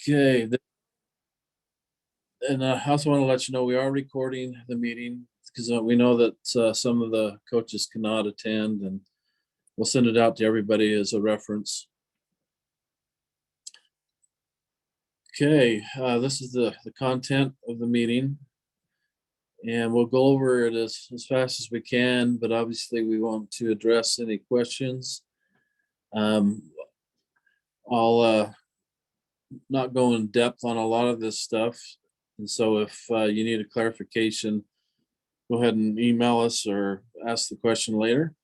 Okay, and I also want to let you know we are recording the meeting because we know that some of the coaches cannot attend, and we'll send it out to everybody as a reference. Okay, this is the content of the meeting, and we'll go over it as fast as we can, but obviously we want to address any questions. Um, I'll not go in depth on a lot of this stuff, and so if you need a clarification, go ahead and email us or ask the question later.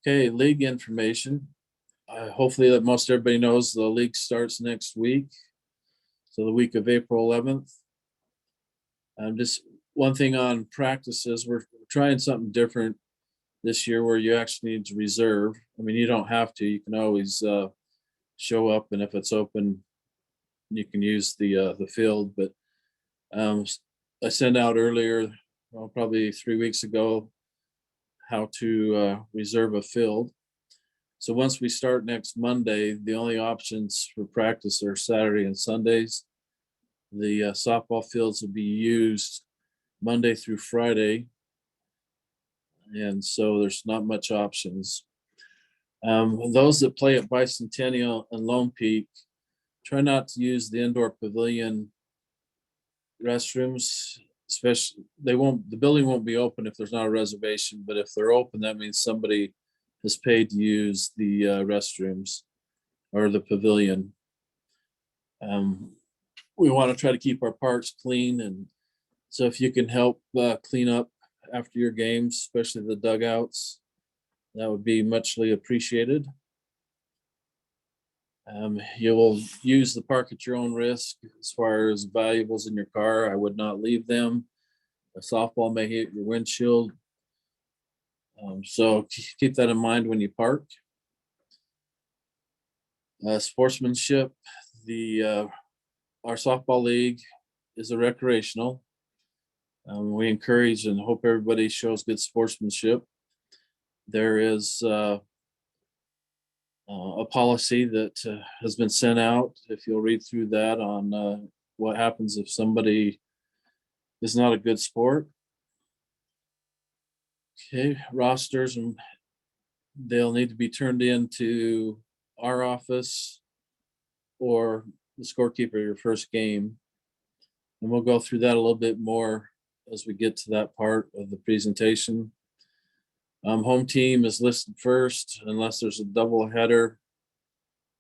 Okay, league information. Hopefully that most everybody knows the league starts next week. So the week of April 11th. Just one thing on practices, we're trying something different this year where you actually need to reserve. I mean, you don't have to, you can always show up, and if it's open, you can use the field. But I sent out earlier, well, probably 3 weeks ago, how to reserve a field. So once we start next Monday, the only options for practice are Saturday and Sundays. The softball fields will be used Monday through Friday, and so there's not much options. Those that play at Bicentennial and Lone Peak, try not to use the indoor pavilion restrooms. Especially, the building won't be open if there's not a reservation, but if they're open, that means somebody has paid to use the restrooms or the pavilion. We want to try to keep our parks clean, and so if you can help clean up after your games, especially the dugouts, that would be muchly appreciated. You will use the park at your own risk. As far as valuables in your car, I would not leave them. A softball may hit your windshield. So keep that in mind when you park. Sportsmanship, our softball league is a recreational. We encourage and hope everybody shows good sportsmanship. There is a policy that has been sent out. If you'll read through that on what happens if somebody is not a good sport. Okay, rosters, and they'll need to be turned into our office or the scorekeeper your first game. And we'll go through that a little bit more as we get to that part of the presentation. Home team is listed first unless there's a double header,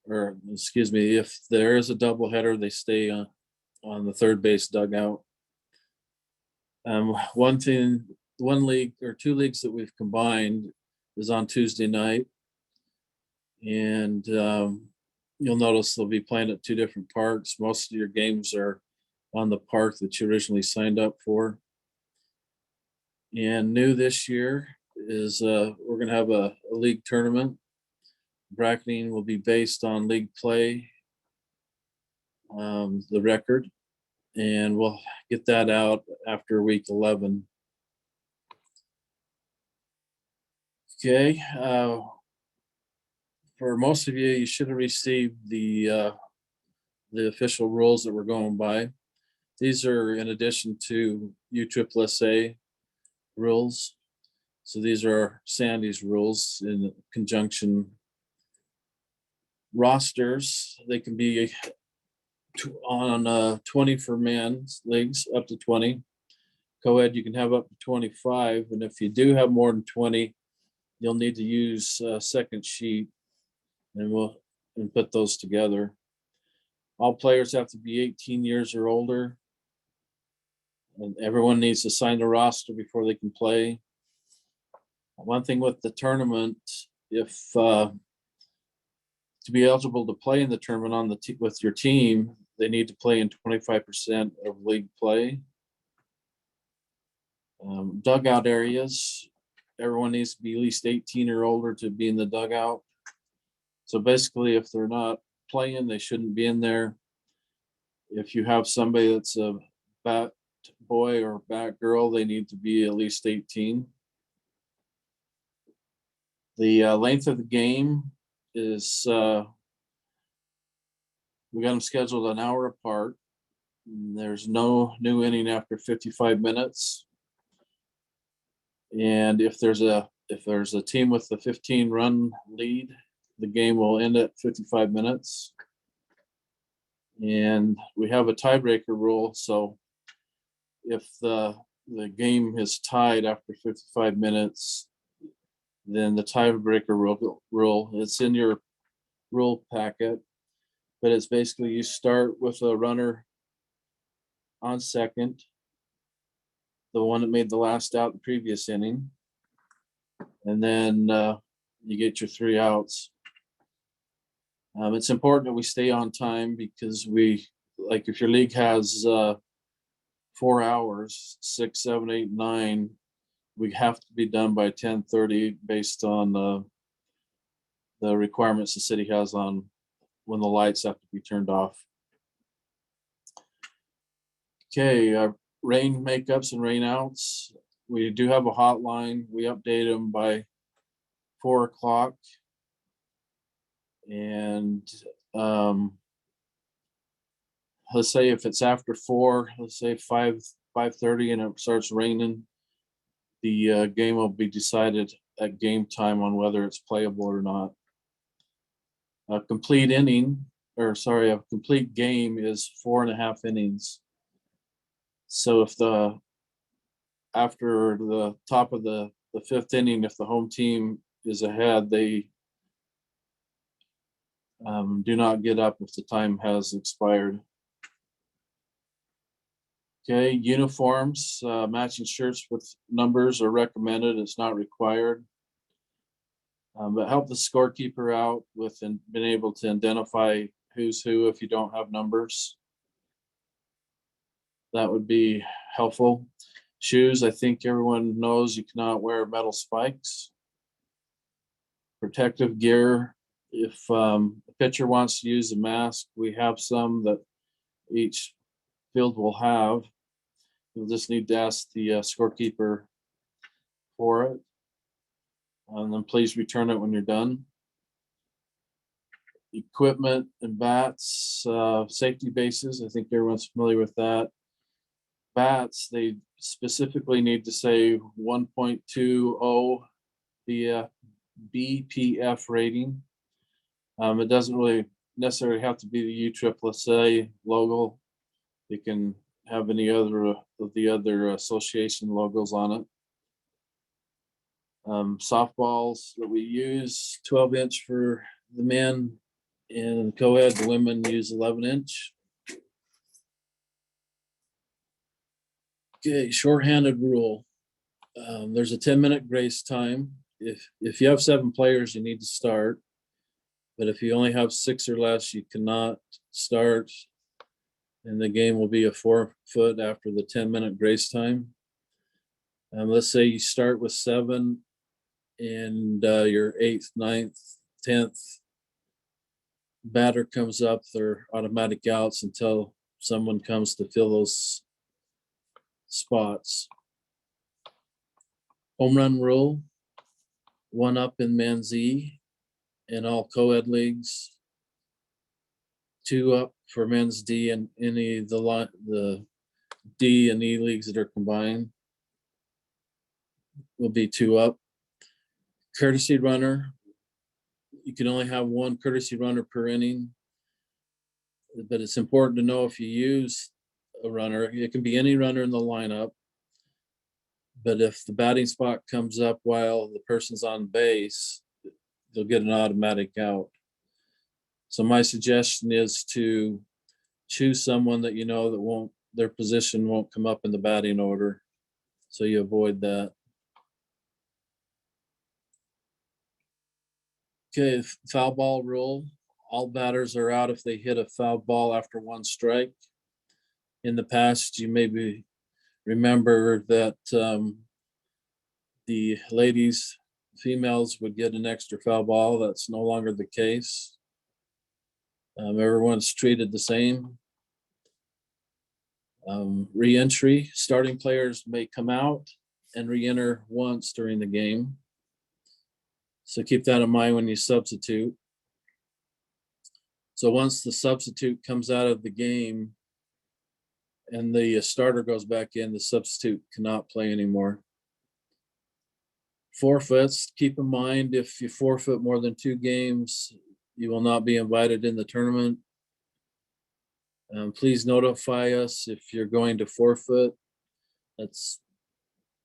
or excuse me, if there is a double header, they stay on the third base dugout. One league or two leagues that we've combined is on Tuesday night, and you'll notice they'll be playing at two different parks. Most of your games are on the park that you originally signed up for. And new this year is we're going to have a league tournament. Bracketing will be based on league play, the record, and we'll get that out after week 11. Okay. For most of you, you should have received the official rules that we're going by. These are in addition to USSSA rules. So these are Sandy's rules in conjunction. Rosters, they can be on 20 for men's leagues, up to 20. Co-ed, you can have up to 25. And if you do have more than 20, you'll need to use a second sheet, and we'll put those together. All players have to be 18 years or older, and everyone needs to sign the roster before they can play. One thing with the tournament, if to be eligible to play in the tournament with your team, they need to play in 25% of league play. Dugout areas, everyone needs to be at least 18 or older to be in the dugout. So basically, if they're not playing, they shouldn't be in there. If you have somebody that's a bat boy or bat girl, they need to be at least 18. The length of the game is We got them scheduled an hour apart. There's no new inning after 55 minutes. And if there's a team with a 15-run lead, the game will end at 55 minutes. And we have a tiebreaker rule, so if the game is tied after 55 minutes, then the tiebreaker rule, it's in your rule packet, but it's basically you start with a runner on second, the one that made the last out the previous inning, and then you get your 3 outs. It's important that we stay on time because if your league has 4 hours, 6, 7, 8, 9, we have to be done by 10:30 based on the requirements the city has on when the lights have to be turned off. Okay, rain makeups and rain outs. We do have a hotline. We update them by 4 o'clock. And let's say if it's after 4, let's say 5:30 and it starts raining, the game will be decided at game time on whether it's playable or not. A complete game is 4.5 innings. So if after the top of the 5th inning, if the home team is ahead, they do not get up if the time has expired. Okay, uniforms, matching shirts with numbers are recommended. It's not required. But help the scorekeeper out with being able to identify who's who if you don't have numbers. That would be helpful. Shoes, I think everyone knows you cannot wear metal spikes. Protective gear, if a pitcher wants to use a mask, we have some that each field will have. You'll just need to ask the scorekeeper for it. And then please return it when you're done. Equipment and bats, safety bases, I think everyone's familiar with that. Bats, they specifically need to say 1.20 BPF rating. It doesn't really necessarily have to be the USSSA logo. It can have any other of the other association logos on it. Softballs that we use, 12-inch for the men, and co-ed, the women use 11-inch. Okay, shorthanded rule. There's a 10-minute grace time. If you have 7 players, you need to start. But if you only have 6 or less, you cannot start. And the game will be a forfeit after the 10-minute grace time. Let's say you start with 7 and your 8th, 9th, 10th batter comes up, they're automatic outs until someone comes to fill those spots. Home run rule, 1 up in men's E in all co-ed leagues, 2 up for men's D and any of the D and E leagues that are combined will be 2 up. Courtesy runner, you can only have 1 courtesy runner per inning, but it's important to know if you use a runner, it can be any runner in the lineup, but if the batting spot comes up while the person's on base, they'll get an automatic out. So my suggestion is to choose someone that you know that their position won't come up in the batting order, so you avoid that. Okay, foul ball rule. All batters are out if they hit a foul ball after 1 strike. In the past, you maybe remember that the females would get an extra foul ball. That's no longer the case. Everyone's treated the same. Re-entry, starting players may come out and re-enter once during the game. So keep that in mind when you substitute. So once the substitute comes out of the game and the starter goes back in, the substitute cannot play anymore. Forfeits, keep in mind, if you forfeit more than 2 games, you will not be invited in the tournament. Please notify us if you're going to forfeit. That's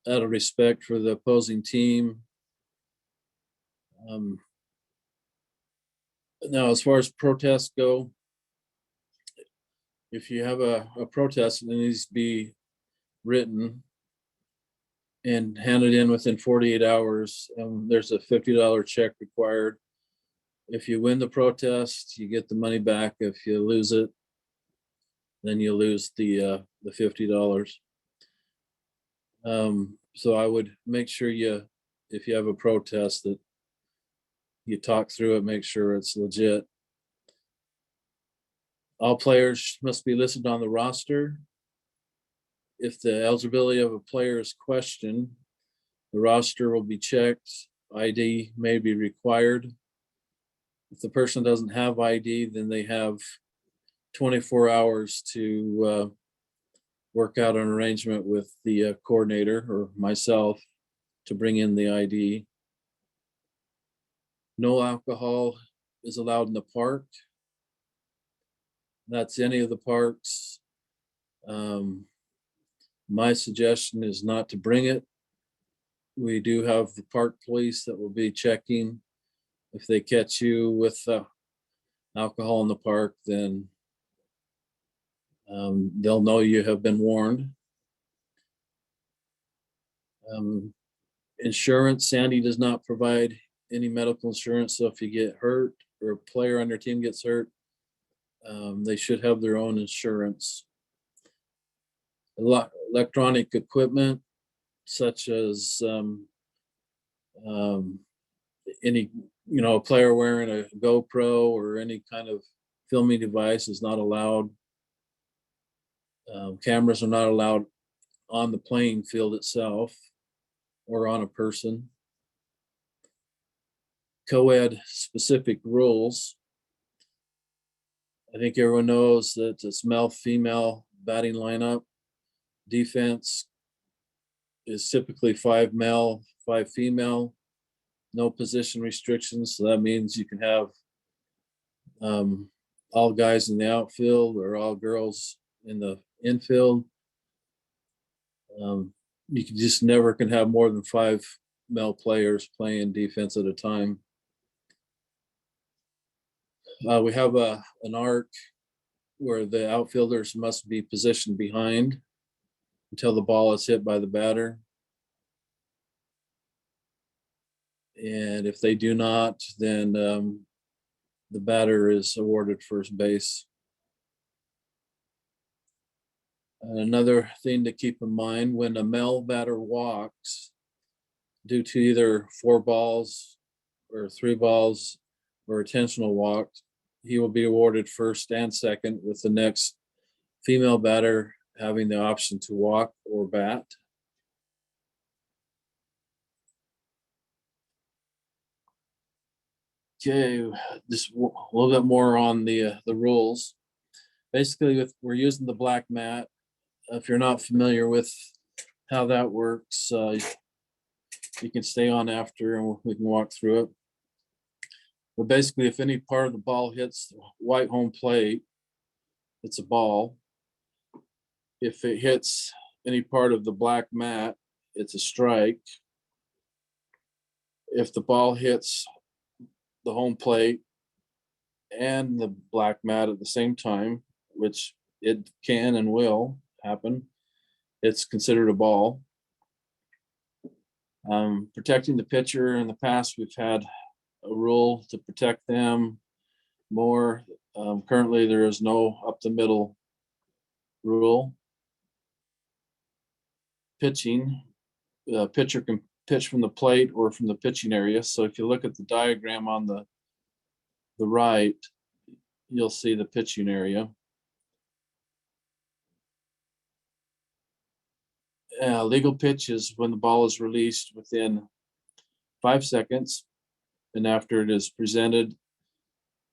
out of respect for the opposing team. Now, as far as protests go, if you have a protest, it needs to be written and handed in within 48 hours. There's a $50 check required. If you win the protest, you get the money back. If you lose it, then you lose the $50. So I would make sure if you have a protest, that you talk through it, make sure it's legit. All players must be listed on the roster. If the eligibility of a player is questioned, the roster will be checked. ID may be required. If the person doesn't have ID, then they have 24 hours to work out an arrangement with the coordinator or myself to bring in the ID. No alcohol is allowed in the park. That's any of the parks. My suggestion is not to bring it. We do have the park police that will be checking. If they catch you with alcohol in the park, then they'll know you have been warned. Insurance, Sandy does not provide any medical insurance. So if you get hurt or a player on your team gets hurt, they should have their own insurance. Electronic equipment, such as any, a player wearing a GoPro or any kind of filming device is not allowed. Cameras are not allowed on the playing field itself or on a person. Co-ed specific rules. I think everyone knows that it's male-female batting lineup. Defense is typically 5 male, 5 female. No position restrictions. So that means you can have all guys in the outfield or all girls in the infield. You just never can have more than 5 male players playing defense at a time. We have an arc where the outfielders must be positioned behind until the ball is hit by the batter. And if they do not, then the batter is awarded first base. Another thing to keep in mind, when a male batter walks due to either 4 balls or 3 balls or intentional walk, he will be awarded first and second, with the next female batter having the option to walk or bat. Okay, just a little bit more on the rules. Basically, we're using the black mat. If you're not familiar with how that works, you can stay on after and we can walk through it. But basically, if any part of the ball hits the white home plate, it's a ball. If it hits any part of the black mat, it's a strike. If the ball hits the home plate and the black mat at the same time, which it can and will happen, it's considered a ball. Protecting the pitcher, in the past, we've had a rule to protect them more. Currently, there is no up the middle rule. Pitching, the pitcher can pitch from the plate or from the pitching area. So if you look at the diagram on the right, you'll see the pitching area. Legal pitch is when the ball is released within 5 seconds and after it is presented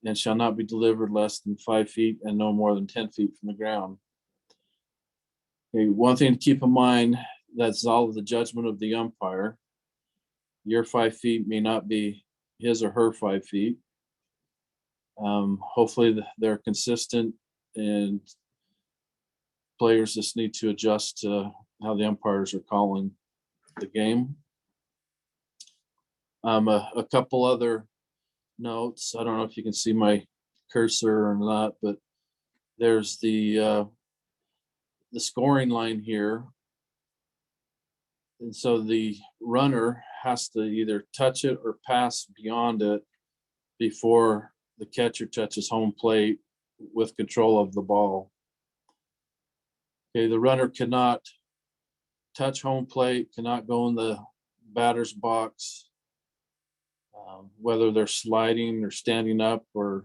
and shall not be delivered less than 5 feet and no more than 10 feet from the ground. Okay, one thing to keep in mind, that's all of the judgment of the umpire. Your 5 feet may not be his or her 5 feet. Hopefully they're consistent, and players just need to adjust to how the umpires are calling the game. A couple other notes. I don't know if you can see my cursor or not, but there's the scoring line here. And so the runner has to either touch it or pass beyond it before the catcher touches home plate with control of the ball. Okay, the runner cannot touch home plate, cannot go in the batter's box, whether they're sliding or standing up or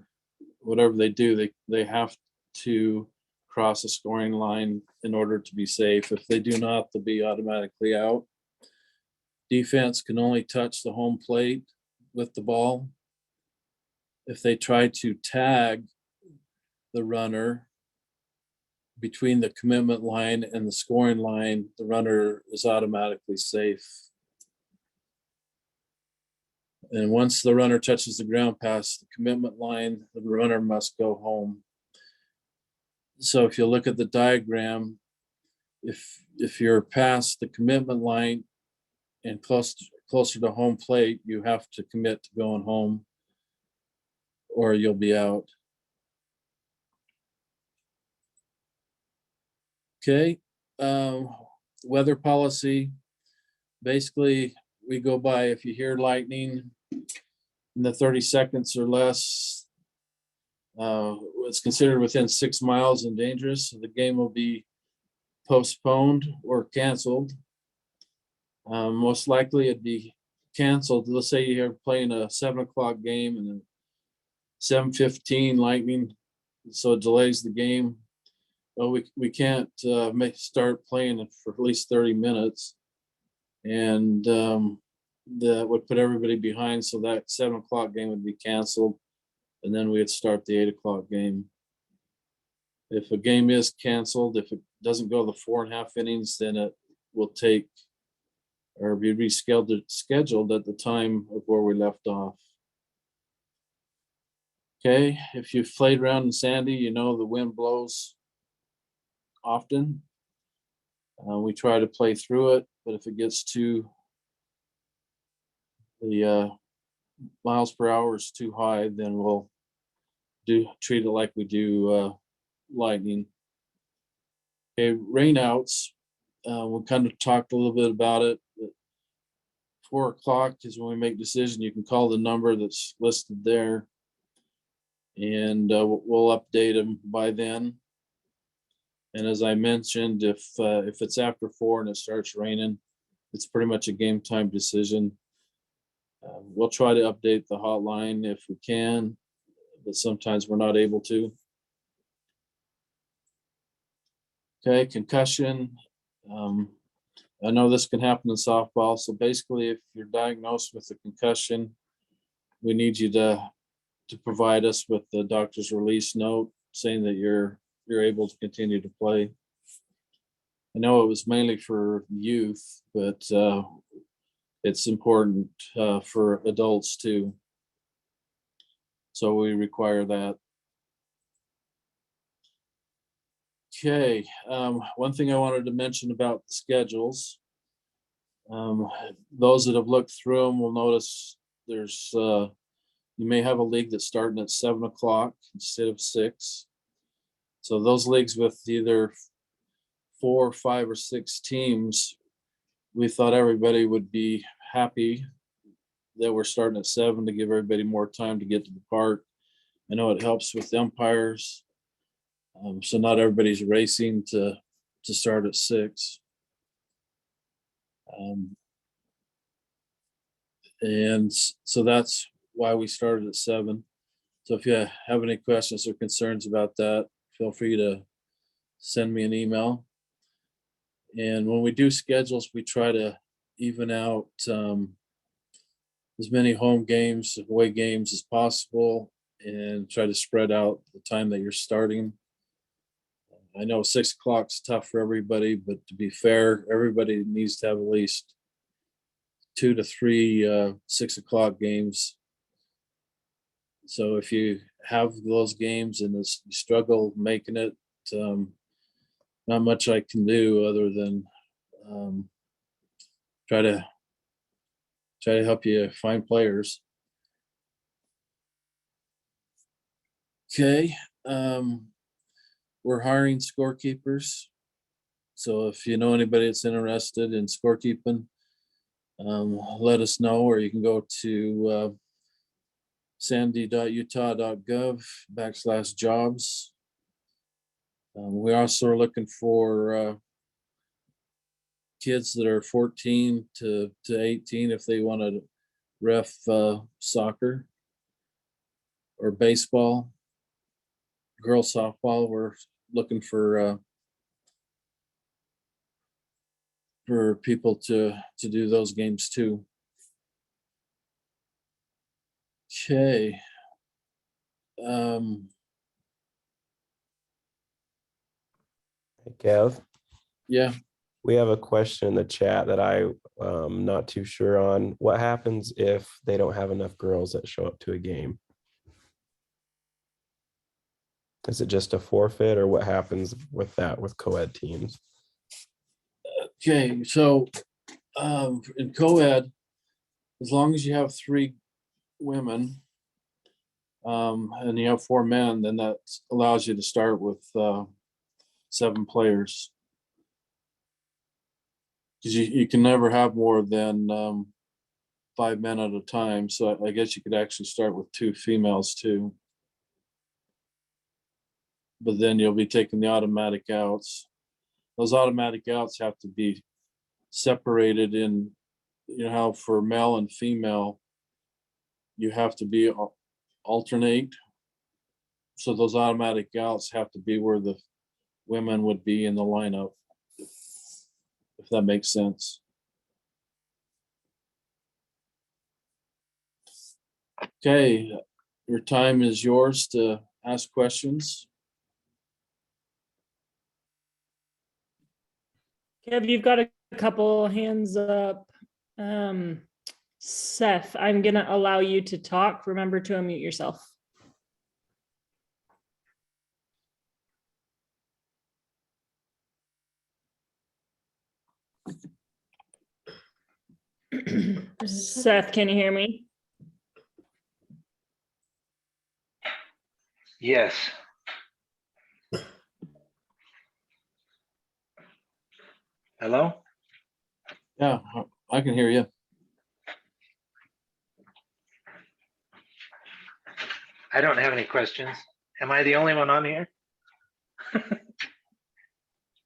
whatever they do, they have to cross a scoring line in order to be safe. If they do not, they'll be automatically out. Defense can only touch the home plate with the ball. If they try to tag the runner between the commitment line and the scoring line, the runner is automatically safe. And once the runner touches the ground past the commitment line, the runner must go home. So if you look at the diagram, if you're past the commitment line and closer to home plate, you have to commit to going home or you'll be out. Okay, weather policy. Basically, we go by if you hear lightning in the 30 seconds or less, it's considered within 6 miles and dangerous. So the game will be postponed or canceled. Most likely it'd be canceled. Let's say you're playing a 7 o'clock game and then 7:15 lightning, so it delays the game. Well, we can't start playing for at least 30 minutes, and that would put everybody behind. So that 7 o'clock game would be canceled, and then we'd start the 8 o'clock game. If a game is canceled, if it doesn't go the 4.5 innings, then it will take or be scheduled at the time of where we left off. Okay, if you've played around in Sandy, you know the wind blows often. We try to play through it, but if it gets to the miles per hour is too high, then we'll treat it like we do lightning. Okay, rainouts. We kind of talked a little bit about it. 4 o'clock is when we make decision. You can call the number that's listed there, and we'll update them by then. And as I mentioned, if it's after 4 and it starts raining, it's pretty much a game time decision. We'll try to update the hotline if we can, but sometimes we're not able to. Okay, concussion. I know this can happen in softball. So basically, if you're diagnosed with a concussion, we need you to provide us with the doctor's release note saying that you're able to continue to play. I know it was mainly for youth, but it's important for adults too. So we require that. Okay, one thing I wanted to mention about the schedules. Those that have looked through them will notice there's you may have a league that's starting at 7 o'clock instead of 6. So those leagues with either 4, 5, or 6 teams, we thought everybody would be happy that we're starting at 7 to give everybody more time to get to the park. I know it helps with the umpires, so not everybody's racing to start at 6. And so that's why we started at 7. So if you have any questions or concerns about that, feel free to send me an email. And when we do schedules, we try to even out as many home games, away games as possible. and try to spread out the time that you're starting. I know 6 o'clock's tough for everybody, but to be fair, everybody needs to have at least 2 to 3 6 o'clock games. So if you have those games and you struggle making it, not much I can do other than try to help you find players. Okay. We're hiring scorekeepers. So if you know anybody that's interested in scorekeeping, let us know, or you can go to sandy.utah.gov/jobs. We also are looking for kids that are 14 to 18 if they want to ref soccer or baseball, girls softball. We're looking for people to do those games too. Okay. Kev, Yeah. we have a question in the chat that I'm not too sure on. What happens if they don't have enough girls that show up to a game? Is it just a forfeit, or what happens with that with co-ed teams? Okay, so in co-ed, as long as you have 3 women and you have 4 men, then that allows you to start with 7 players. Because you can never have more than 5 men at a time. So I guess you could actually start with 2 females too. But then you'll be taking the automatic outs. Those automatic outs have to be separated in, you know how for male and female, you have to be alternate. So those automatic outs have to be where the women would be in the lineup, if that makes sense. Okay, your time is yours to ask questions. Kev, you've got a couple hands up. Seth, I'm gonna allow you to talk. Remember to unmute yourself. Seth, can you hear me? Yes. Hello? Yeah, I can hear you. I don't have any questions. Am I the only one on here?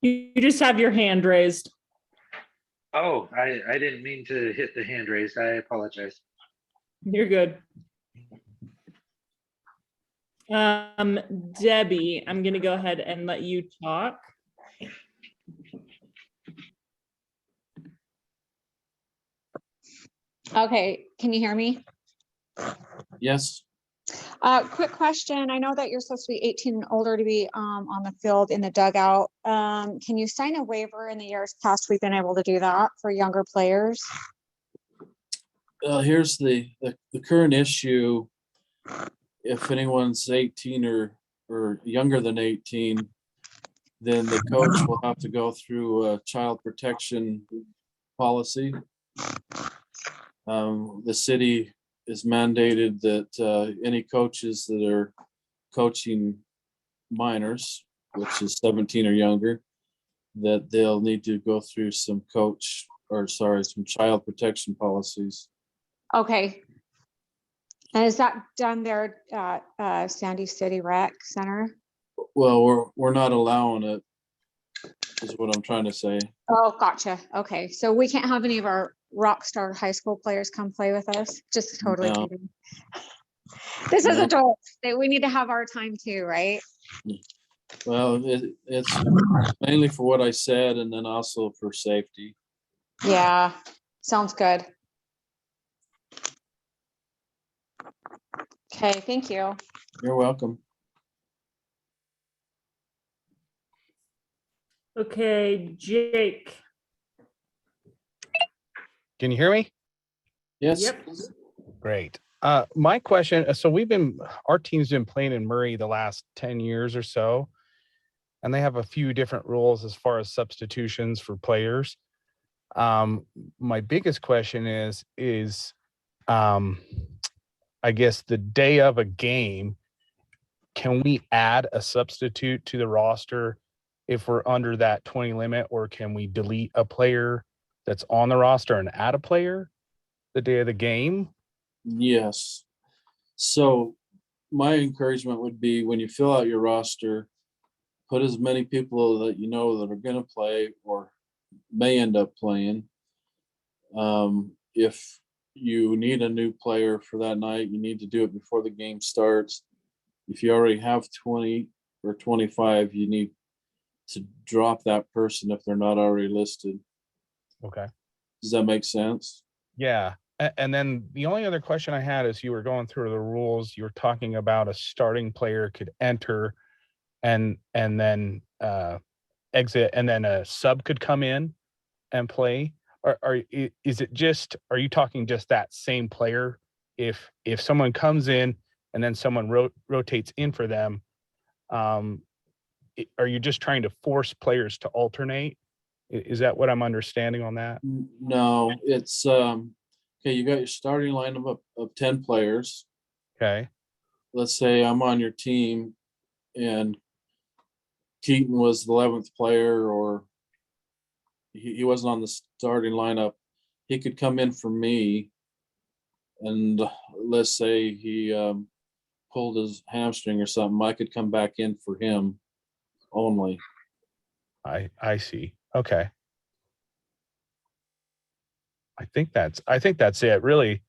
You just have your hand raised. Oh, I didn't mean to hit the hand raised. I apologize. You're good. Debbie, I'm gonna go ahead and let you talk. Okay, can you hear me? Yes. Quick question. I know that you're supposed to be 18 and older to be on the field in the dugout. Can you sign a waiver? In the years past, we've been able to do that for younger players. Here's the current issue. If anyone's 18 or younger than 18, then the coach will have to go through a child protection policy. The city is mandated that any coaches that are coaching minors, which is 17 or younger, that they'll need to go through some some child protection policies. Okay. And is that done there at Sandy City Rec Center? Well, we're not allowing it, is what I'm trying to say. Oh, gotcha. Okay, so we can't have any of our rock star high school players come play with us? Just totally No. kidding. This is No. adults. We need to have our time too, right? Well, it's mainly for what I said, and then also for safety. Yeah, sounds good. Okay, thank you. You're welcome. Okay, Jake. Can you hear me? Yes. Yep. Great. My question, so our team's been playing in Murray the last 10 years or so, and they have a few different rules as far as substitutions for players. My biggest question is I guess the day of a game, can we add a substitute to the roster if we're under that 20 limit, or can we delete a player that's on the roster and add a player the day of the game? Yes. So my encouragement would be when you fill out your roster, put as many people that you know that are going to play or may end up playing. If you need a new player for that night, you need to do it before the game starts. If you already have 20 or 25, you need to drop that person if they're not already listed. Okay. Does that make sense? Yeah. And then the only other question I had is you were going through the rules. You were talking about a starting player could enter and then exit, and then a sub could come in and play. Are you talking just that same player? If someone comes in and then someone rotates in for them, are you just trying to force players to alternate? Is that what I'm understanding on that? No, it's okay. You got your starting lineup of 10 players. Okay. Let's say I'm on your team and Keaton was the 11th player, or he wasn't on the starting lineup. He could come in for me, and let's say he pulled his hamstring or something. I could come back in for him only. I see. Okay. I think that's it. Really,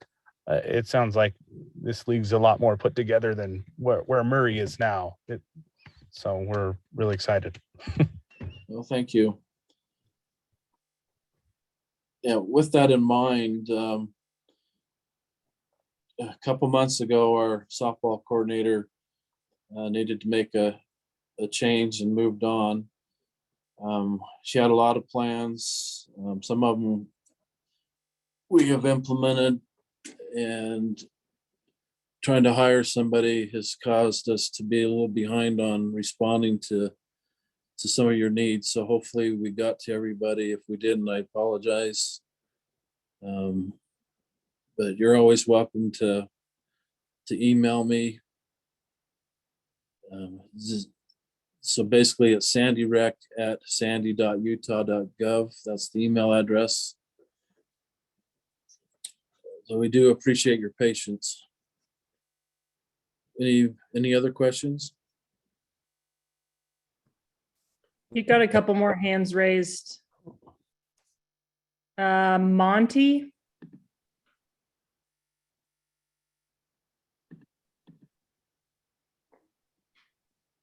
it sounds like this league's a lot more put together than where Murray is now. So we're really excited. Well, thank you. Yeah, with that in mind, a couple months ago, our softball coordinator needed to make a change and moved on. She had a lot of plans. Some of them we have implemented, and trying to hire somebody has caused us to be a little behind on responding to some of your needs. So hopefully we got to everybody. If we didn't, I apologize. But you're always welcome to email me. So basically it's sandyrec@sandy.utah.gov. That's the email address. So we do appreciate your patience. Any other questions? You got a couple more hands raised. Monty?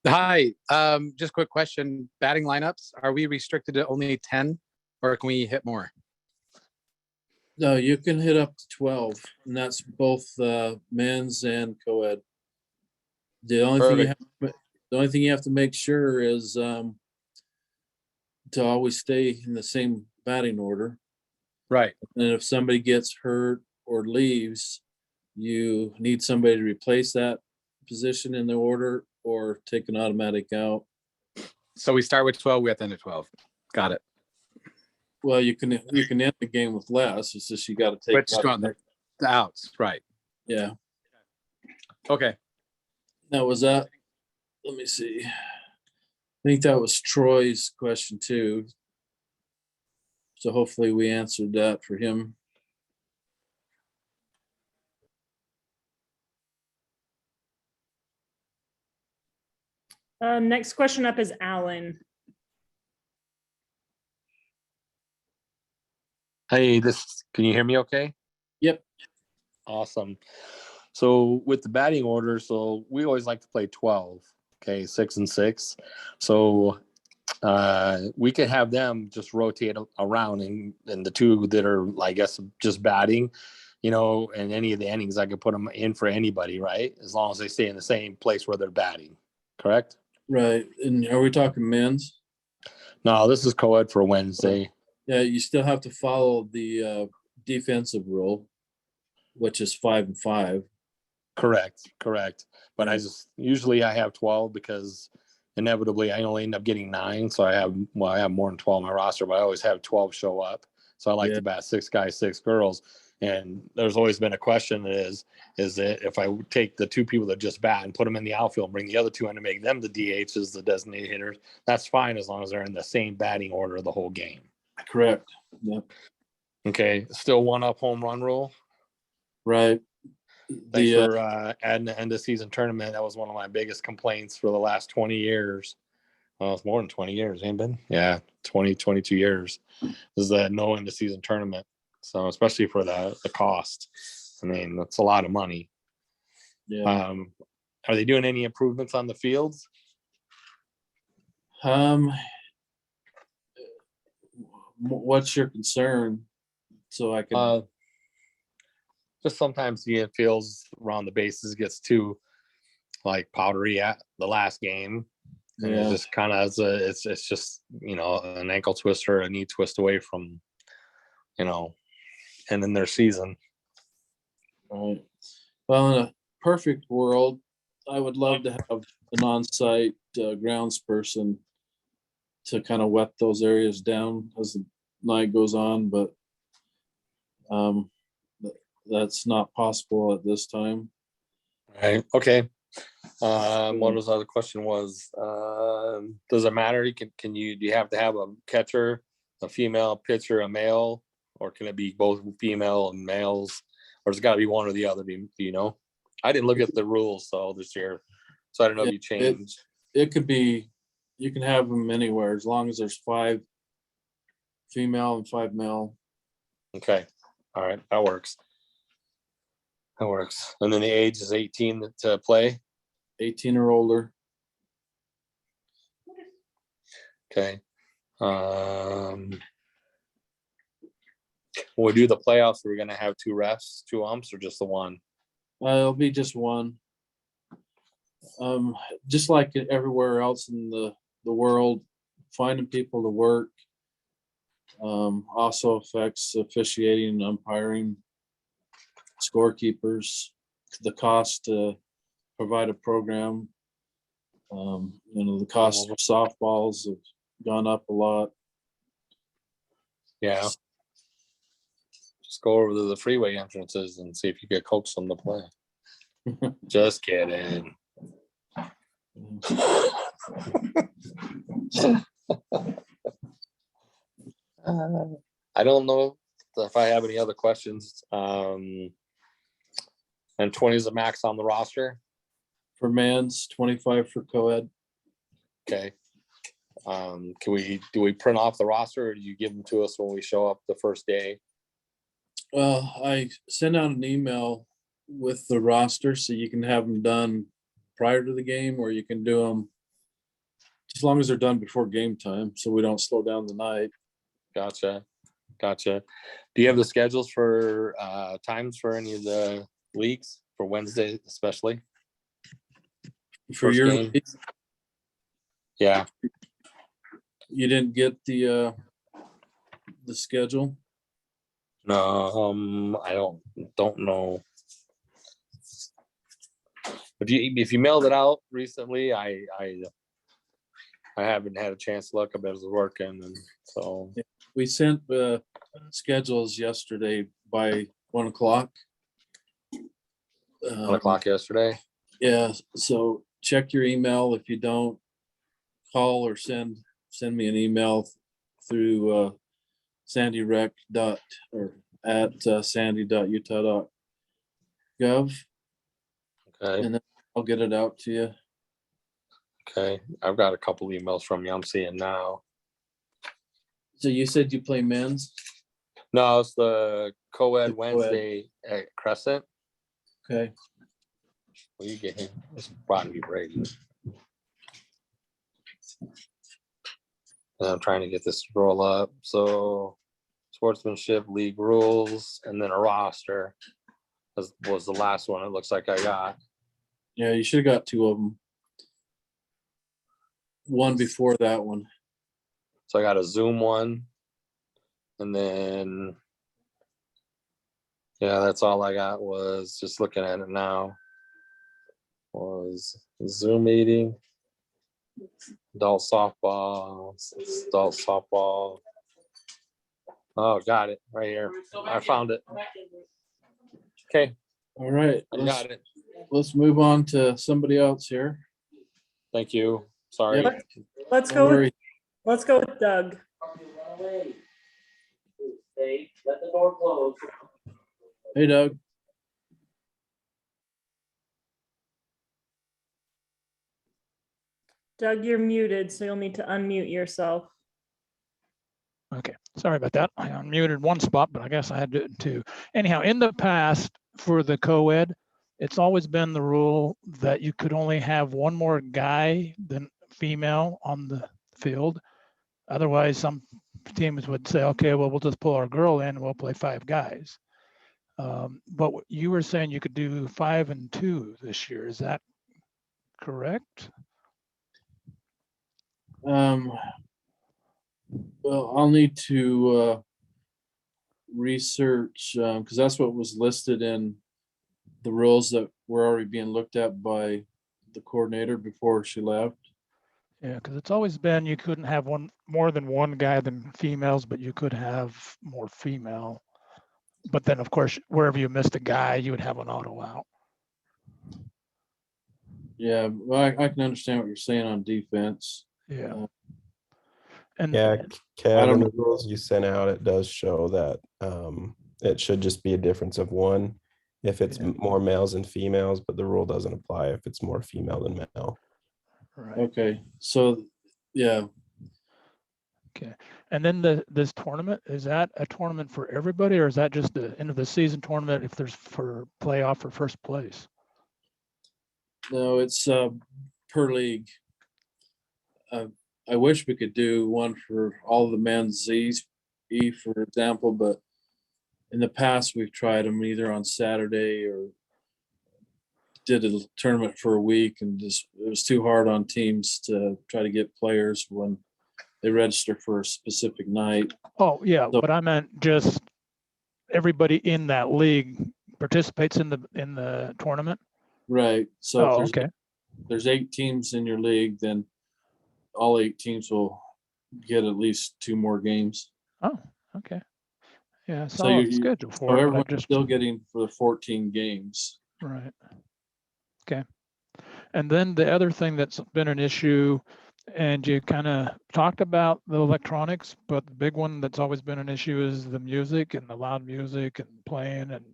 Hi, just quick question. Batting lineups, are we restricted to only 10 or can we hit more? No, you can hit up to 12, and that's both men's and co-ed. The only thing you have to make sure is to always stay in the same batting order. Right. And if somebody gets hurt or leaves, you need somebody to replace that position in the order or take an automatic out. So we start with 12, we have to end at 12. Got it. Well, you can end the game with less. It's just you got to take But just on the outs, right? Yeah. Okay. That was that. Let me see. I think that was Troy's question too. So hopefully we answered that for him. Next question up is Alan. Hey, can you hear me okay? Yep. Awesome. So with the batting order, so we always like to play 12, okay, 6 and 6. So we can have them just rotate around, and the two that are, I guess, just batting, you know, in any of the innings, I could put them in for anybody, right? As long as they stay in the same place where they're batting, correct? Right. And are we talking men's? No, this is co-ed for Wednesday. Yeah, you still have to follow the defensive rule, which is 5 and 5. Correct. But I Yeah. just, usually I have 12 because inevitably I only end up getting 9. So I have more than 12 on my roster, but I always have 12 show up. So I like Yeah. to bat 6 guys, 6 girls. And there's always been a question is that if I take the 2 people that just bat and put them in the outfield and bring the other 2 in to make them the DH as the designated hitters, that's fine as long as they're in the same batting order the whole game. Correct. Yep. Okay. Still 1 up home run rule. Right. Thanks The for adding the end of season tournament. That was one of my biggest complaints for the last 20 years. Well, it's more than 20 years, ain't been? Yeah, 22 years. Is that no end of season tournament. So especially for the cost. I mean, that's a lot of money. yeah. Are they doing any improvements on the fields? What's your concern? So I can. Just sometimes the infields around the bases gets too like powdery at the last game. And Yeah. it just kind of it's just, you know, an ankle twister, a knee twist away from, you know, ending their season. Right. Well, in a perfect world, I would love to have an on-site grounds person to kind of wet those areas down as the night goes on, but that's not possible at this time. Right. Okay. What was the other question was, does it matter? Do you have to have a catcher, a female pitcher, a male, or can it be both female and males, or it's got to be one or the other? Do you know? I didn't look at the rules so this year, so I don't know if you changed. It could be, you can have them anywhere as long as there's 5 female and 5 male. Okay. All right. That works. And then the age is 18 to play. 18 or older. Okay. When we do the playoffs, we're gonna have 2 refs, 2 umps, or just the one? It'll be just one. Just like everywhere else in the world, finding people to work also affects officiating and umpiring, scorekeepers, the cost to provide a program. The cost of softballs have gone up a lot. Yeah. Just go over to the freeway entrances and see if you get coax them to play. Just kidding. I don't know if I have any other questions. And 20 is the max on the roster. For men's, 25 for co-ed. Okay. Do we print off the roster, or do you give them to us when we show up the first day? Well, I sent out an email with the roster so you can have them done prior to the game, or you can do them as long as they're done before game time, so we don't slow down the night. Gotcha. Do you have the schedules for times for any of the leagues for Wednesday, especially? For First your, game? Yeah. you didn't get the schedule? No, I don't know. If you mailed it out recently, I haven't had a chance to look. I was working, and so We sent schedules yesterday by 1 o'clock. 1 o'clock yesterday. Yeah, so check your email. If you don't, call or send me an email through sandy.utah.gov, Okay. and then I'll get it out to you. Okay. I've got a couple emails from you. I'm seeing now. So you said you play men's? No, it's the co-ed The co-ed. Wednesday at Crescent. Okay. What are you getting? It's Rodney Brady. And I'm trying to get this to roll up. So sportsmanship, league rules, and then a roster. Was the last one it looks like I got. Yeah, you should have got 2 of them. One before that one. So I got a Zoom one. And then, yeah, that's all I got was just looking at it now. Was Zoom meeting, adult softball, adult softball. Oh, got it right here. I found it. Okay, All right, I got it. let's move on to somebody else here. Thank you. Sorry. Yep. Let's Don't go worry. with, let's go with Doug. Let the door close. Hey, Doug. Doug, you're muted, so you'll need to unmute yourself. Okay, sorry about that. I unmuted one spot, but I guess I had to do it too. Anyhow, in the past for the co-ed, it's always been the rule that you could only have one more guy than female on the field. Otherwise, some teams would say, okay, well, we'll just pull our girl in and we'll play 5 guys. But you were saying you could do 5 and 2 this year. Is that correct? Well, I'll need to research because that's what was listed in the rules that were already being looked at by the coordinator before she left. Yeah, because it's always been you couldn't have more than one guy than females, but you could have more female. But then, of course, wherever you missed a guy, you would have an auto out. Yeah, well, I can understand what you're saying on defense. Yeah. And Yeah, I Kev, don't in know. the rules you sent out, it does show that it should just be a difference of 1 if it's Yeah. more males than females, but the rule doesn't apply if it's more female than male. right. Okay, so yeah, Okay. And then this tournament, is that a tournament for everybody, or is that just the end of the season tournament if there's for playoff for first place? no, it's per league. I wish we could do one for all the men's Z's, for example, but in the past we've tried them either on Saturday or did a tournament for a week, and just it was too hard on teams to try to get players when they register for a specific night. Oh, yeah, So- but I meant just everybody in that league participates in the tournament. Right. So if Oh, okay. there's 8 teams in your league, then all 8 teams will get at least 2 more games. Oh, okay. Yeah, I So saw a you- schedule So for it, but I everyone's just, still getting for the 14 games. right. Okay. And then the other thing that's been an issue, and you kind of talked about the electronics, but the big one that's always been an issue is the music and the loud music and playing and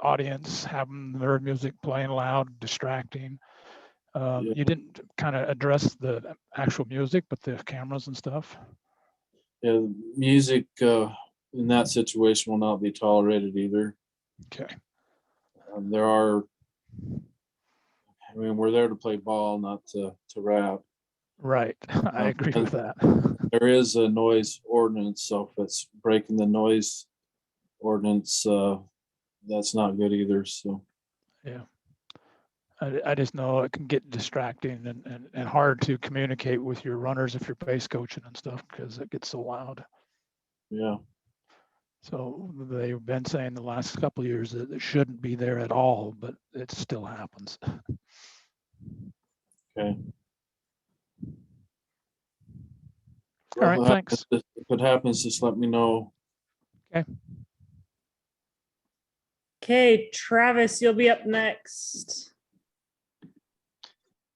audience having their music playing loud, distracting. Yeah. You didn't kind of address the actual music, but the cameras and stuff. Yeah, music in that situation will not be tolerated either. Okay. There are, I mean, we're there to play ball, not to rap. Right. I agree and with that. There is a noise ordinance, so if it's breaking the noise ordinance, that's not good either. So Yeah. I just know it can get distracting and hard to communicate with your runners if you're base coaching and stuff because it gets so loud. yeah, So they've been saying the last couple of years that it shouldn't be there at all, but it still happens. okay. All right, If it thanks. happens- If it happens, just let me know. Okay, Travis, you'll be up next.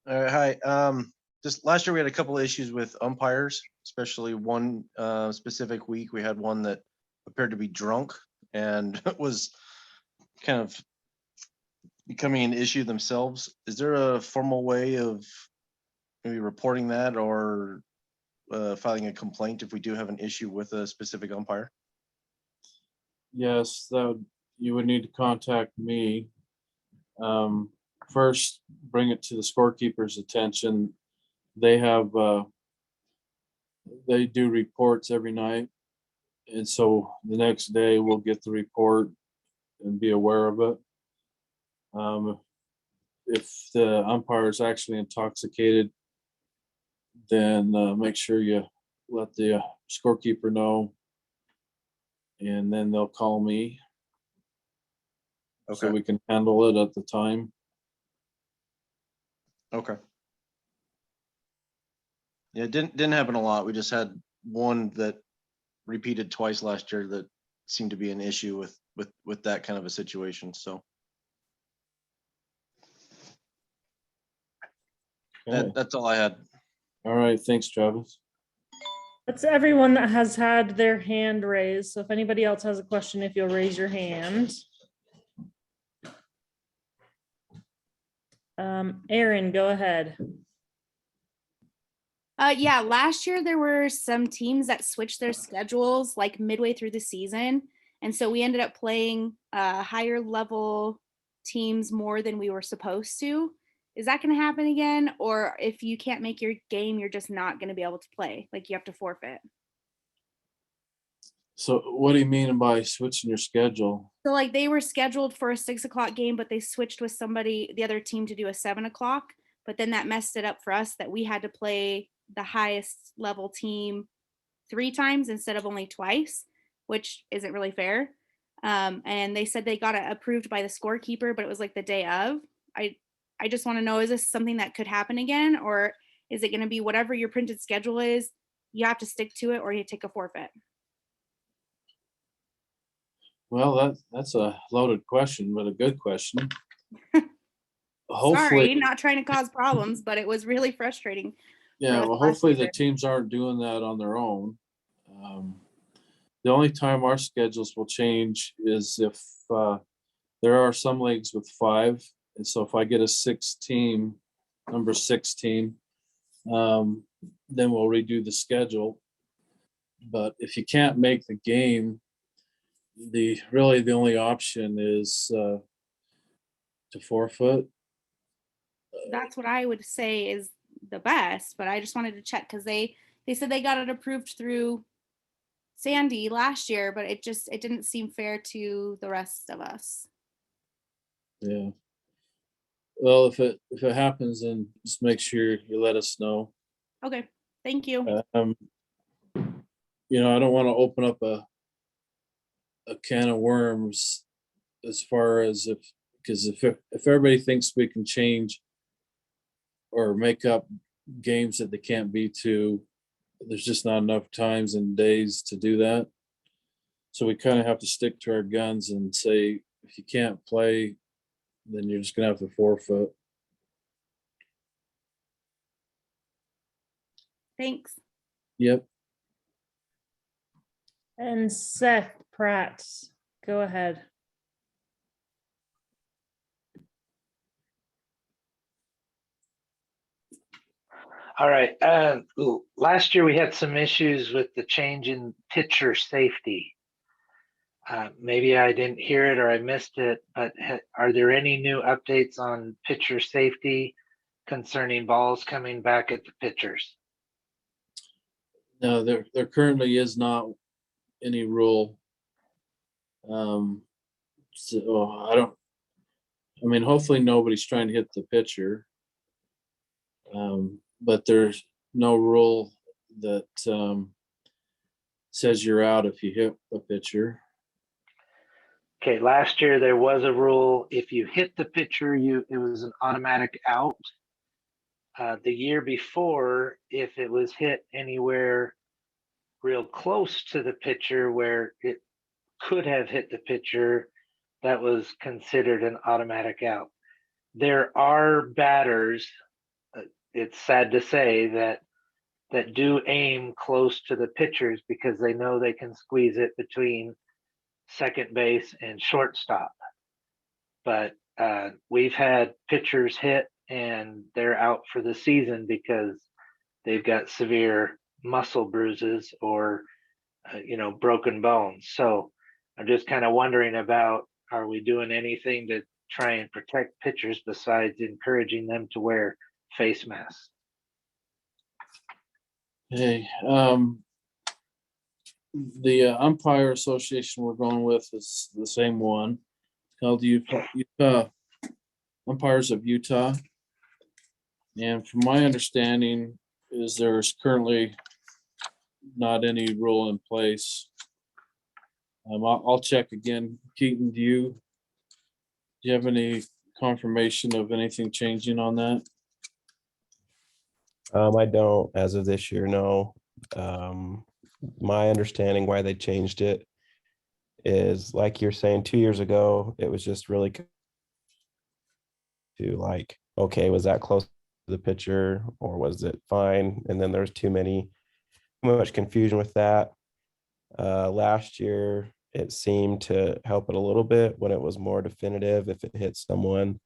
All right, hi. Just last year we had a couple of issues with umpires, especially one specific week. We had one that appeared to be drunk and was kind of becoming an issue themselves. Is there a formal way of maybe reporting that or filing a complaint if we do have an issue with a specific umpire? Yes, you would need to contact me. First, bring it to the scorekeeper's attention. They have, they do reports every night And so the next day we'll get the report and be aware of it. If the umpire is actually intoxicated, then make sure you let the scorekeeper know, and then they'll call me so Okay, we can handle it at the time. okay. Yeah, it didn't happen a lot. We just had one that repeated twice last year that seemed to be an issue with that kind of a situation, so. Okay. That's all I had. All right, thanks, Travis. That's everyone that has had their hand raised. So if anybody else has a question, if you'll raise your hand. Aaron, go ahead. Yeah, last year there were some teams that switched their schedules like midway through the season. And so we ended up playing higher level teams more than we were supposed to. Is that going to happen again? Or if you can't make your game, you're just not going to be able to play? Like you have to forfeit. So what do you mean by switching your schedule? So like they were scheduled for a 6 o'clock game, but they switched with somebody, the other team, to do a 7 o'clock. But then that messed it up for us that we had to play the highest level team 3 times instead of only twice, which isn't really fair. And they said they got it approved by the scorekeeper, but it was like the day of. I just want to know, is this something that could happen again? Or is it going to be whatever your printed schedule is, you have to stick to it or you take a forfeit? Well, that's a loaded question, but a good question. Sorry, Hopefully, not trying to cause problems, but it was really frustrating. yeah, us well, last hopefully the year. teams aren't doing that on their own. The only time our schedules will change is if there are some leagues with 5. And so if I get a 6 team, number 16, then we'll redo the schedule. But if you can't make the game, the only option is to forfeit. That's what I would say is the best, but I just wanted to check because they said they got it approved through Sandy last year, but it didn't seem fair to the rest of us. Yeah. Well, if it happens, then just make sure you let us know. Okay, thank you. I don't want to open up a can of worms as far as because if everybody thinks we can change or make up games that they can't be to, there's just not enough times and days to do that. So we kind of have to stick to our guns and say, if you can't play, then you're just gonna have to forfeit. Thanks. Yep. And Seth Pratt, go ahead. All right. Last year we had some issues with the change in pitcher safety. Maybe I didn't hear it or I missed it, but are there any new updates on pitcher safety concerning balls coming back at the pitchers? No, there currently is not any rule. So hopefully nobody's trying to hit the pitcher. But there's no rule that says you're out if you hit a pitcher. Okay, last year there was a rule, if you hit the pitcher, it was an automatic out. The year before, if it was hit anywhere real close to the pitcher where it could have hit the pitcher, that was considered an automatic out. There are batters, it's sad to say, that do aim close to the pitchers because they know they can squeeze it between second base and shortstop. But we've had pitchers hit and they're out for the season because they've got severe muscle bruises or broken bones. So I'm just kind of wondering about, are we doing anything to try and protect pitchers besides encouraging them to wear face masks? Hey, The umpire association we're going with is the same one, called Utah Umpires of Utah. And from my understanding is there's currently not any rule in place. I'll check again. Keaton, do you have any confirmation of anything changing on that? I don't, as of this year, no. My understanding why they changed it is, like you're saying, 2 years ago, it was just really to like, okay, was that close to the pitcher or was it fine? And then there's too much confusion with that. Last year, it seemed to help it a little bit when it was more definitive. If it hit someone,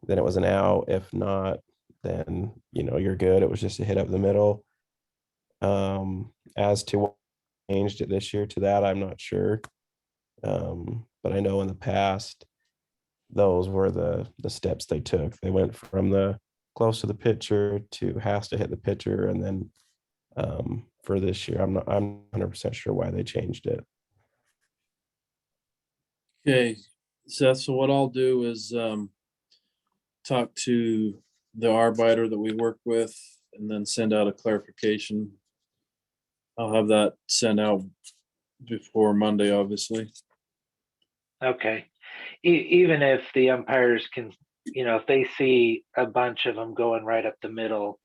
then it was an out. If not, then you're good. It was just a hit up the middle. As to what changed it this year to that, I'm not sure. But I know in the past, those were the steps they took. They went from the close to the pitcher to has to hit the pitcher, and then for this year, I'm 100% sure why they changed it. Okay, Seth, so what I'll do is talk to the arbiter that we work with and then send out a clarification. I'll have that sent out before Monday, obviously. Okay. Even if the umpires can, if they see a bunch of them going right up the middle,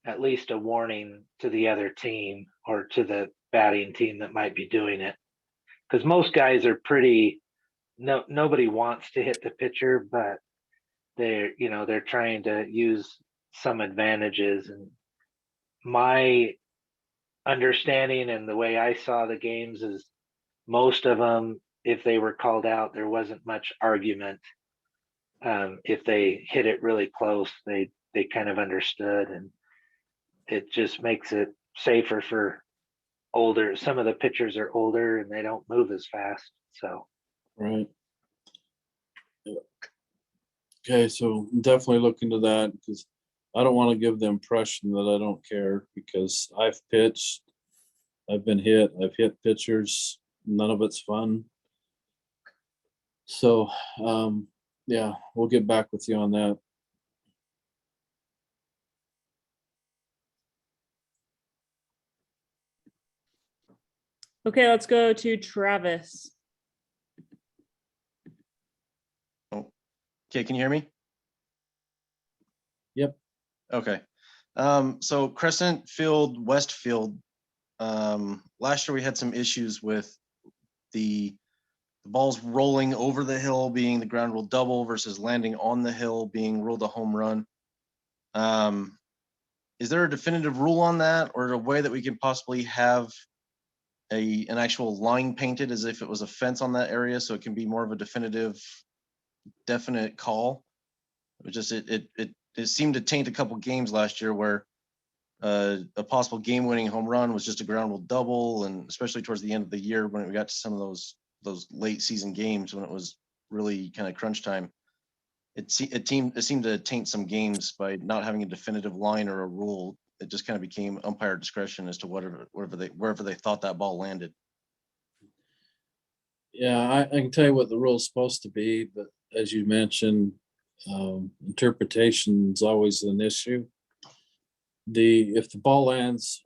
at least a warning to the other team or to the batting team that might be doing it. Because most guys are nobody wants to hit the pitcher, but they're trying to use some advantages. And my understanding and the way I saw the games is most of them, if they were called out, there wasn't much argument. If they hit it really close, they kind of understood, and it just makes it safer for older. Some of the pitchers are older and they don't move as fast. So Right. Okay, so definitely look into that, because I don't want to give the impression that I don't care, because I've pitched, I've been hit, I've hit pitchers, none of it's fun. So, yeah, we'll get back with you on that. Okay, let's go to Travis. Okay, can you hear me? Yep. Okay. So Crescent Field, Westfield, last year we had some issues with the balls rolling over the hill being the ground rule double versus landing on the hill being ruled a home run. Is there a definitive rule on that, or a way that we can possibly have an actual line painted as if it was a fence on that area, so it can be more of a definite call? It seemed to taint a couple games last year where a possible game-winning home run was just a ground rule double, and especially towards the end of the year when we got to some of those late season games when it was really kind of crunch time, it seemed to taint some games by not having a definitive line or a rule. It just kind of became umpire discretion as to wherever they thought that ball landed. Yeah, I can tell you what the rule is supposed to be, but as you mentioned, interpretation is always an issue. If the ball lands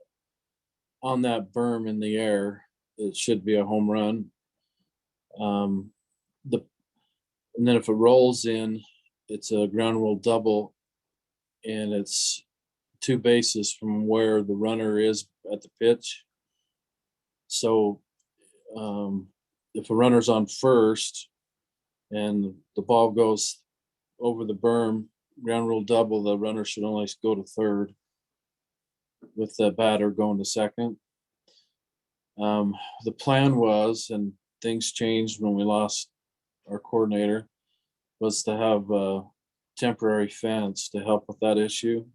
on that berm in the air, it should be a home run. And then if it rolls in, it's a ground rule double, and it's 2 bases from where the runner is at the pitch. So if a runner's on first and the ball goes over the berm, ground rule double, the runner should only go to third, with the batter going to second. The plan was, and things changed when we lost our coordinator, was to have a temporary fence to help with that issue.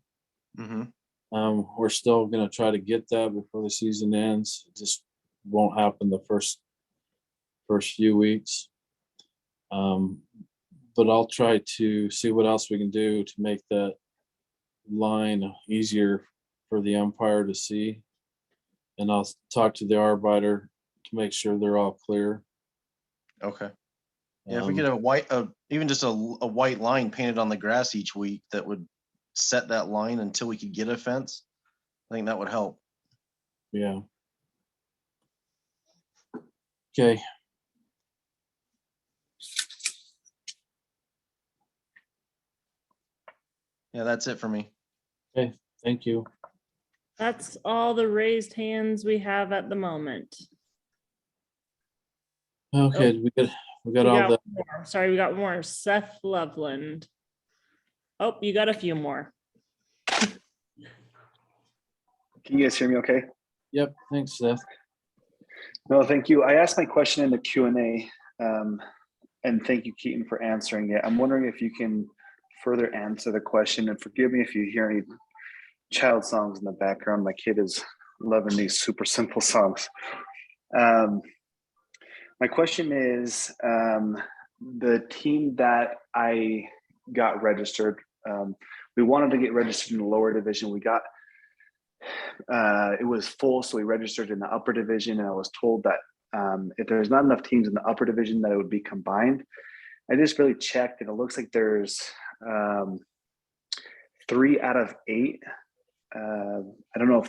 Mm-hmm. We're still going to try to get that before the season ends. It just won't happen the first few weeks. But I'll try to see what else we can do to make that line easier for the umpire to see. And I'll talk to the arbiter to make sure they're all clear. Okay. Yeah, if we get a white, even just a white line painted on the grass each week, that would set that line until we could get a fence. I think that would help. Yeah. Okay. Yeah, that's it for me. Okay, thank you. That's all the raised hands we have at the moment. Okay, we got We all got the, more. Sorry, we got more. Seth Loveland. Oh, you got a few more. Can you guys hear me okay? yep, thanks, Seth. No, thank you. I asked my question in the Q&A, and thank you, Keaton, for answering it. I'm wondering if you can further answer the question, and forgive me if you hear any child songs in the background. My kid is loving these super simple songs. My question is, the team that I got registered, we wanted to get registered in the lower division. We got, it was full, so we registered in the upper division, and I was told that if there's not enough teams in the upper division, that it would be combined. I just really checked, and it looks like there's 3 out of 8. I don't know if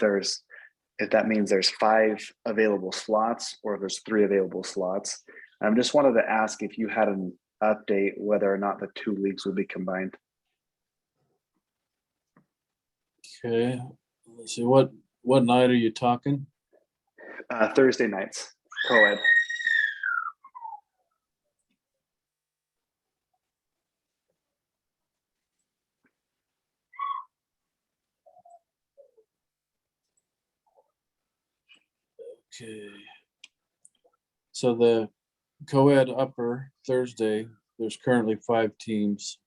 that means there's 5 available slots or if there's 3 available slots. I just wanted to ask if you had an update whether or not the 2 leagues would be combined. Okay, let's see, what night are you talking? Thursday nights, co-ed. Okay. So the co-ed upper Thursday, there's currently 5 teams.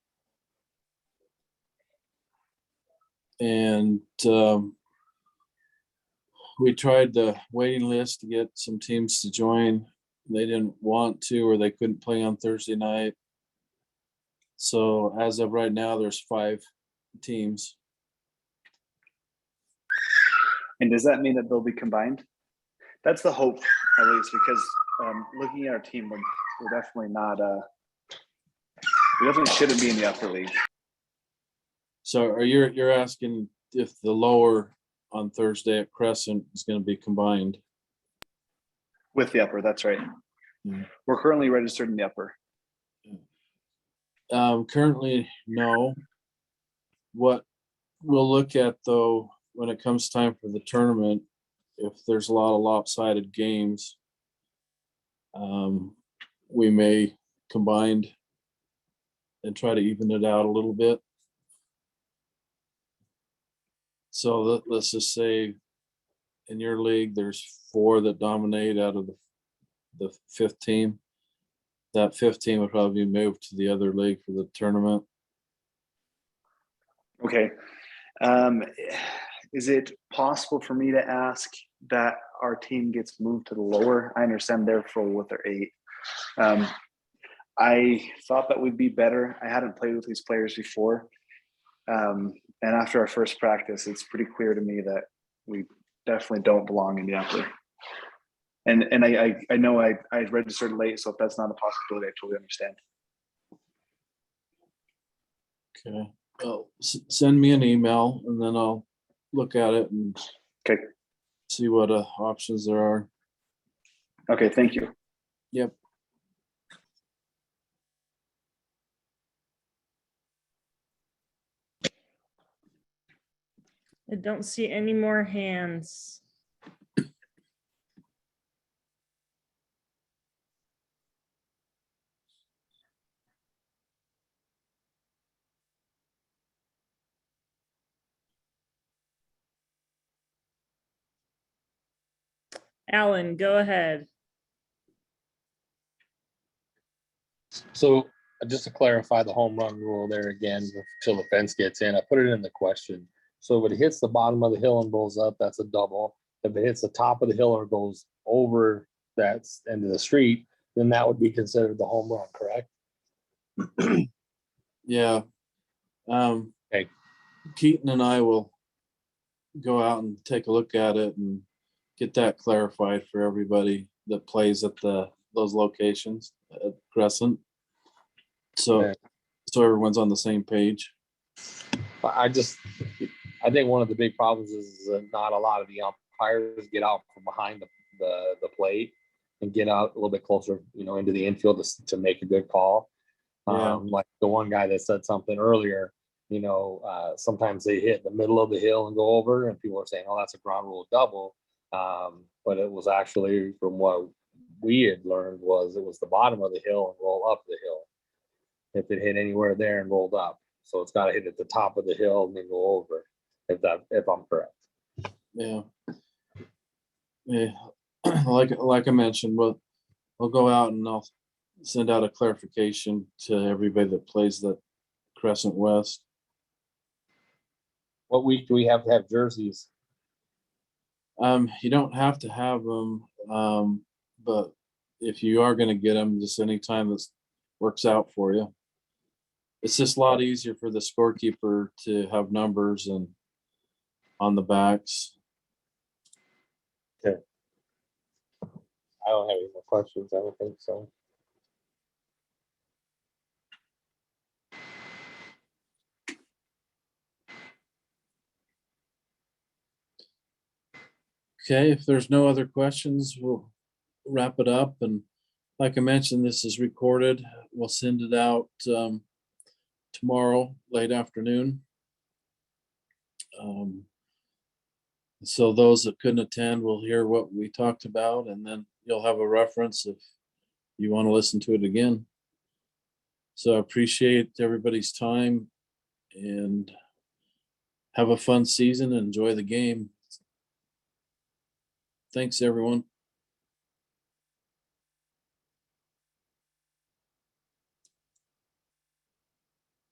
And we tried the waiting list to get some teams to join. They didn't want to, or they couldn't play on Thursday night. So as of right now, there's 5 teams. And does that mean that they'll be combined? That's the hope, at least, because looking at our team, we're definitely not, we definitely shouldn't be in the upper league. So are you're asking if the lower on Thursday at Crescent is going to be combined? With the upper, that's right. Hmm. We're currently registered in the upper. Currently, no. What we'll look at, though, when it comes time for the tournament, if there's a lot of lopsided games, we may combine and try to even it out a little bit. So let's just say in your league, there's 4 that dominate out of the 5th team. That 5th team would probably be moved to the other league for the tournament. Okay. Is it possible for me to ask that our team gets moved to the lower? I understand they're full with their 8. I thought that would be better. I hadn't played with these players before. And after our first practice, it's pretty clear to me that we definitely don't belong in the upper. And I know I registered late, so if that's not a possibility, I totally understand. Okay. Well, send me an email and then I'll look at it and see what options there are. Okay, thank you. Yep. I don't see any more hands. Alan, go ahead. So just to clarify the home run rule there again, until the fence gets in, I put it in the question. So if it hits the bottom of the hill and goes up, that's a double. If it hits the top of the hill or goes over that end of the street, then that would be considered the home run, correct? Yeah. Okay. Keaton and I will go out and take a look at it and get that clarified for everybody that plays at those locations at Crescent. So, Yeah. so everyone's on the same page. But I think one of the big problems is that not a lot of the umpires get out from behind the plate and get out a little bit closer, into the infield to make a good call. Yeah. Like the one guy that said something earlier, sometimes they hit the middle of the hill and go over, and people are saying, "Oh, that's a ground rule double." But it was actually, from what we had learned, it was the bottom of the hill and roll up the hill. If it hit anywhere there and rolled up, so it's got to hit at the top of the hill and then go over. If I'm correct. Yeah. Yeah. Like I mentioned, we'll go out and I'll send out a clarification to everybody that plays the Crescent West. What week do we have to have jerseys? You don't have to have them, but if you are going to get them, just anytime that works out for you. It's just a lot easier for the scorekeeper to have numbers and on the backs. Okay. I don't have any more questions. I don't think so. Okay, if there's no other questions, we'll wrap it up. And like I mentioned, this is recorded. We'll send it out tomorrow, late afternoon. So those that couldn't attend will hear what we talked about, and then you'll have a reference if you want to listen to it again. So I appreciate everybody's time and have a fun season and enjoy the game. Thanks, everyone.